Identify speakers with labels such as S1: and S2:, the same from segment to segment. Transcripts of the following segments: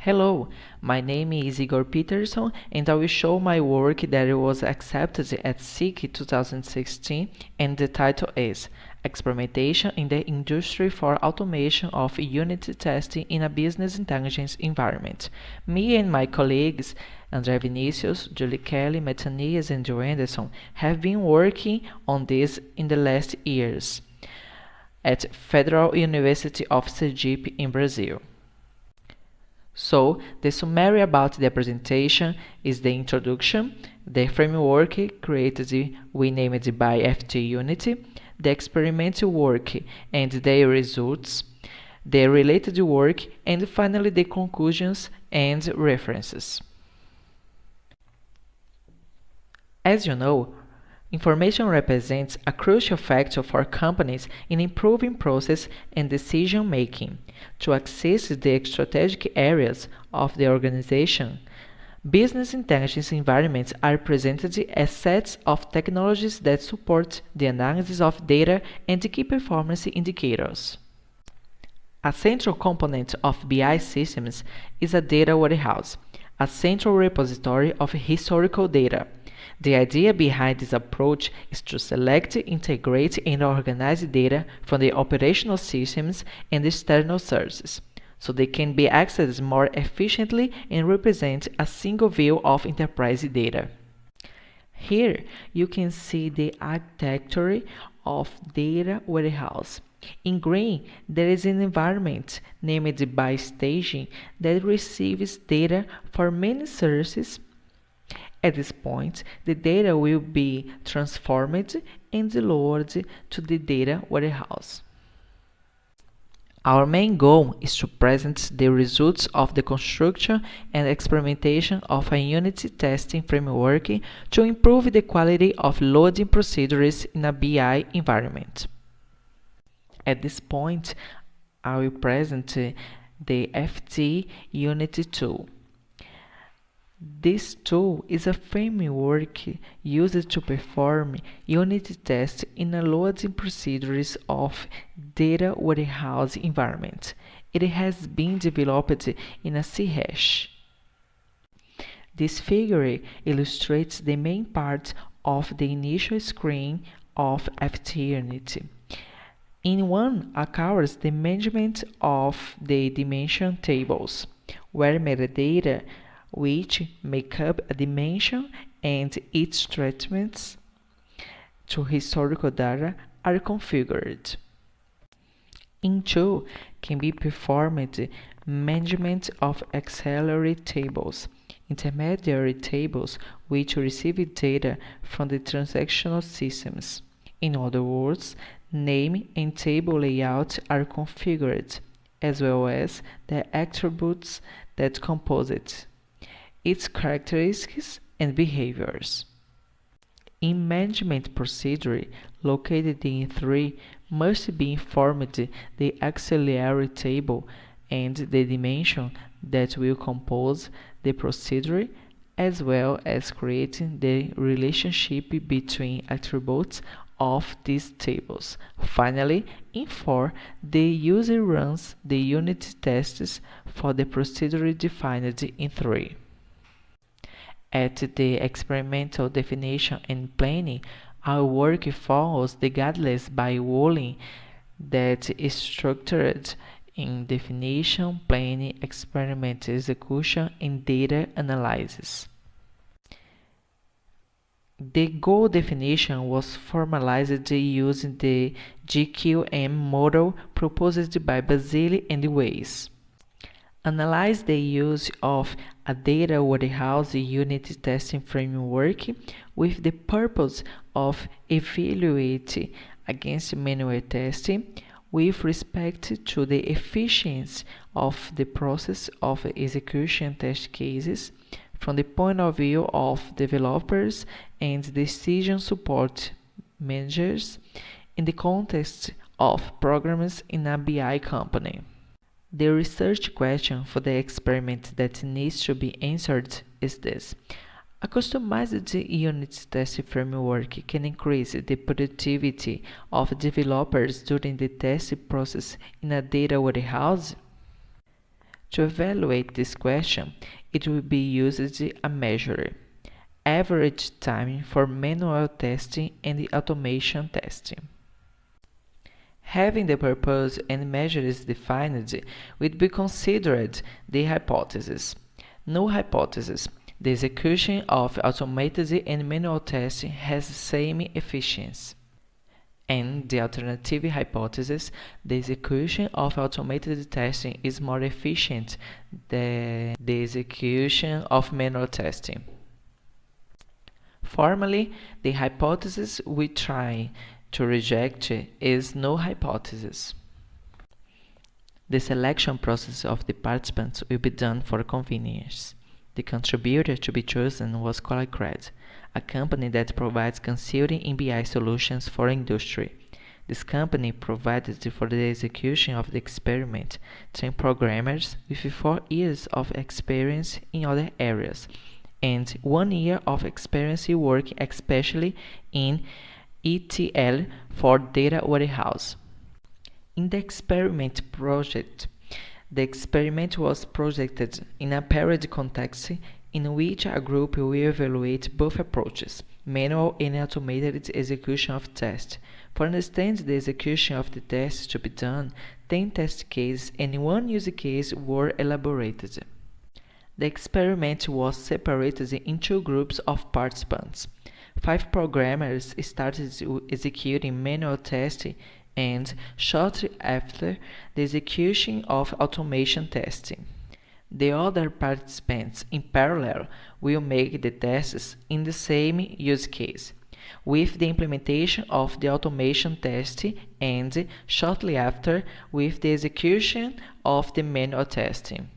S1: Hello, my name is Igor Peterson and I will show my work that was accepted at SEKE 2016 and the title is Experimentation in the Industry for Automation of Unit Testing in a Business Intelligence Environment. Me and my colleagues André Vinicius, Julie Kelly, Metanias and Joe Anderson have been working on this in the last years at Federal University of Sergipe in Brazil. So, the summary about the presentation is the introduction, the framework created we named by FT Unity, the experimental work and their results, the related work, and finally the conclusions and references. As you know, information represents a crucial factor for companies in improving process and decision making. To access the strategic areas of the organization, business intelligence environments are presented as sets of technologies that support the analysis of data and key performance indicators. A central component of BI systems is a data warehouse, a central repository of historical data. The idea behind this approach is to select, integrate, and organize data from the operational systems and external sources, so they can be accessed more efficiently and represent a single view of enterprise data. Here you can see the architecture of data warehouse. In green, there is an environment named by staging that receives data for many sources. At this point, the data will be transformed and loaded to the data warehouse. Our main goal is to present the results of the construction and experimentation of a unit testing framework to improve the quality of loading procedures in a BI environment. At this point, I will present the FT Unity tool. This tool is a framework used to perform unit tests in a loading procedures of data warehouse environment. It has been developed in a C#. This figure illustrates the main part of the initial screen of FT Unity. In one occurs the management of the dimension tables, where metadata which make up a dimension and its treatments to historical data are configured. In 2 can be performed management of auxiliary tables, intermediary tables which receive data from the transactional systems. In other words, name and table layout are configured, as well as the attributes that compose it, its characteristics and behaviors. In management procedure, located in 3, must be informed the auxiliary table and the dimension that will compose the procedure, as well as creating the relationship between attributes of these tables. Finally, in 4, the user runs the unit tests for the procedure defined in 3. At the experimental definition and planning, our work follows the guidelines by Wolin that is structured in definition, planning, experiment execution, and data analysis. The goal definition was formalized using the GQM model proposed by Basile and Weiss. Analyze the use of a data warehouse unit testing framework with the purpose of evaluating against manual testing with respect to the efficiency of the process of execution test cases from the point of view of developers and decision support managers in the context of programs in a BI company. The research question for the experiment that needs to be answered is this: a customized unit test framework can increase the productivity of developers during the test process in a data warehouse? To evaluate this question, it will be used a measure, average time for manual testing and automation testing. Having the purpose and measures defined, will be considered the hypothesis. No hypothesis. The execution of automated and manual testing has the same efficiency. And the alternative hypothesis, the execution of automated testing is more efficient than the execution of manual testing. Formally, the hypothesis we try to reject is no hypothesis. The selection process of the participants will be done for convenience. The contributor to be chosen was Qualicred, a company that provides consulting in BI solutions for industry. This company provided for the execution of the experiment 10 programmers with 4 years of experience in other areas and 1 year of experience working especially in ETL for data warehouse. In the experiment project, the experiment was projected in a period context in which a group will evaluate both approaches, manual and automated execution of tests. For understand the execution of the tests to be done, 10 test cases and 1 use case were elaborated. The experiment was separated in 2 groups of participants. 5 programmers started executing manual testing and shortly after the execution of automation testing. The other participants in parallel will make the tests in the same use case, with the implementation of the automation test and shortly after with the execution of the manual testing.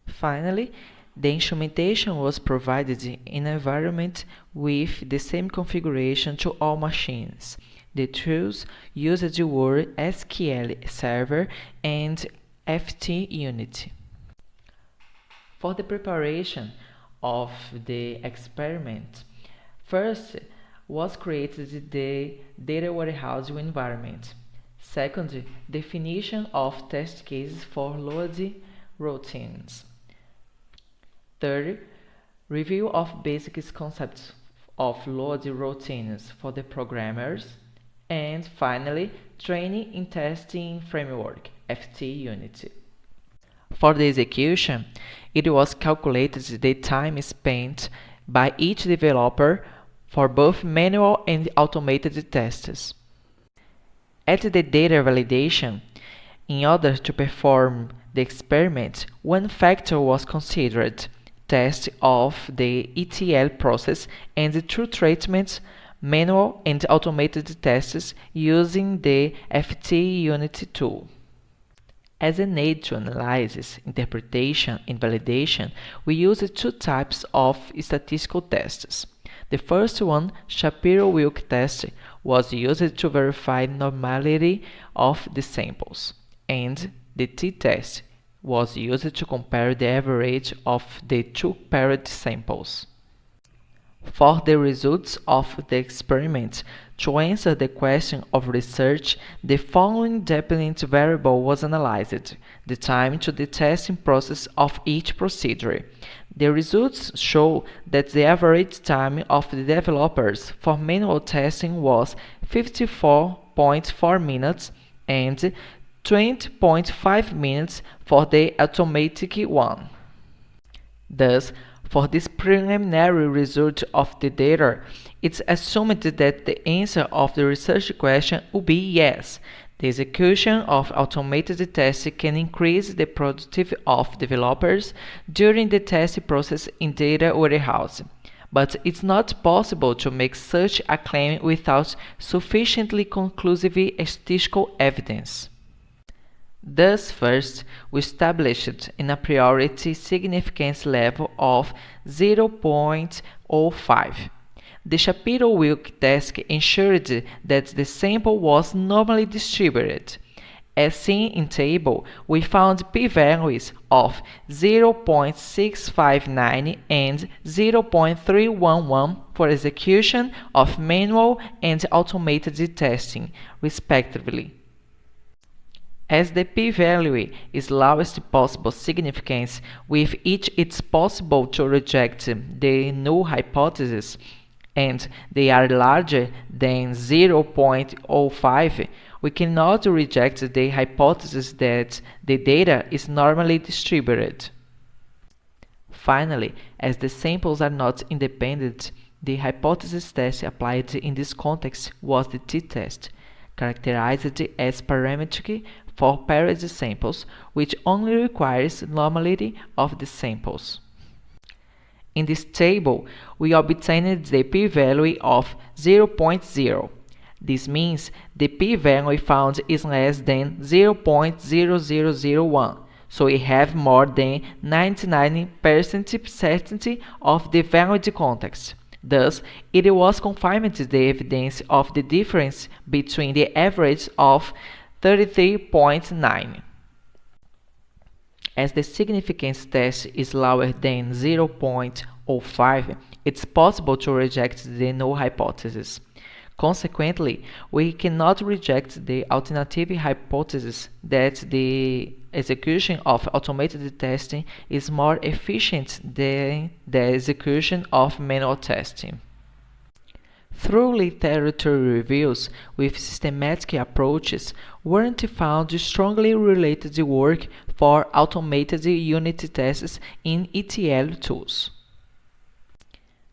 S1: Finally, the instrumentation was provided in an environment with the same configuration to all machines. The tools used were SQL Server and FT Unity. For the preparation of the experiment, first was created the data warehouse environment. Second, definition of test cases for load routines. Third, review of basic concepts of load routines for the programmers. And finally, training in testing framework, FT Unity. For the execution, it was calculated the time spent by each developer for both manual and automated tests. At the data validation, in order to perform the experiment, one factor was considered: test of the ETL process and the true treatments, manual and automated tests using the FT Unity tool. As an aid to analysis, interpretation, and validation, we used 2 types of statistical tests. The first one, Shapiro-Wilk test, was used to verify normality of the samples, and the t-test was used to compare the average of the 2 paired samples. For the results of the experiment, to answer the question of research, the following dependent variable was analyzed: the time to the testing process of each procedure. The results show that the average time of the developers for manual testing was 54.4 minutes and 20.5 minutes for the automatic one. Thus, for this preliminary result of the data, it's assumed that the answer of the research question will be yes. The execution of automated tests can increase the productivity of developers during the test process in data warehouse. But it's not possible to make such a claim without sufficiently conclusive statistical evidence. Thus, first, we established an a priority significance level of 0.05. The Shapiro-Wilk test ensured that the sample was normally distributed. As seen in table, we found p-values of 0.659 and 0.311 for execution of manual and automated testing, respectively. As the p-value is lowest possible significance, with each it's possible to reject the null hypothesis, and they are larger than 0.05, we cannot reject the hypothesis that the data is normally distributed. Finally, as the samples are not independent, the hypothesis test applied in this context was the t-test, characterized as parametric for paired samples, which only requires normality of the samples. In this table, we obtained the p-value of 0.0. This means the p-value found is less than 0.0001, so we have more than 99% certainty of the valid context. Thus, it was confirmed the evidence of the difference between the average of 33.9. As the significance test is lower than 0.05, it's possible to reject the null hypothesis. Consequently, we cannot reject the alternative hypothesis that the execution of automated testing is more efficient than the execution of manual testing. Through literature reviews with systematic approaches weren't found strongly related work for automated unit tests in ETL tools.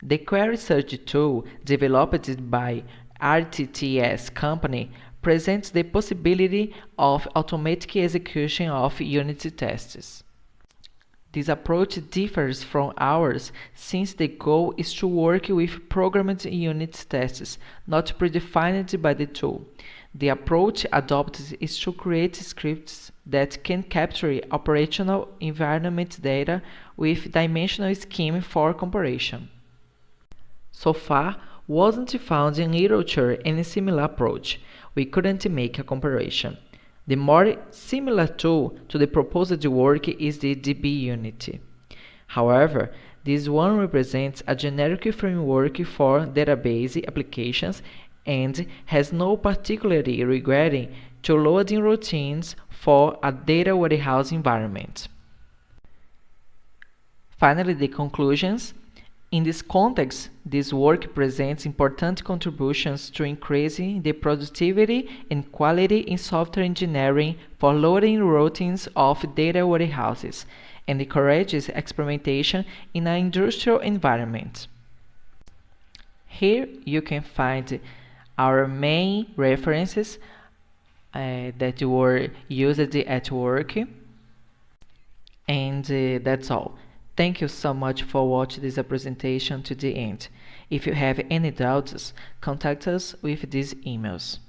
S1: The query search tool developed by RTTS company presents the possibility of automatic execution of unit tests. This approach differs from ours since the goal is to work with programmed unit tests, not predefined by the tool. The approach adopted is to create scripts that can capture operational environment data with dimensional scheme for comparison. So far, wasn't found in literature any similar approach. We couldn't make a comparison. The more similar tool to the proposed work is the dbUnit. However, this one represents a generic framework for database applications and has no particularity regarding to loading routines for a data warehouse environment. Finally, the conclusions. In this context, this work presents important contributions to increasing the productivity and quality in software engineering for loading routines of data warehouses and encourages experimentation in an industrial environment. Here you can find our main references that were used at work, and that's all. Thank you so much for watching this presentation to the end. If you have any doubts, contact us with these emails.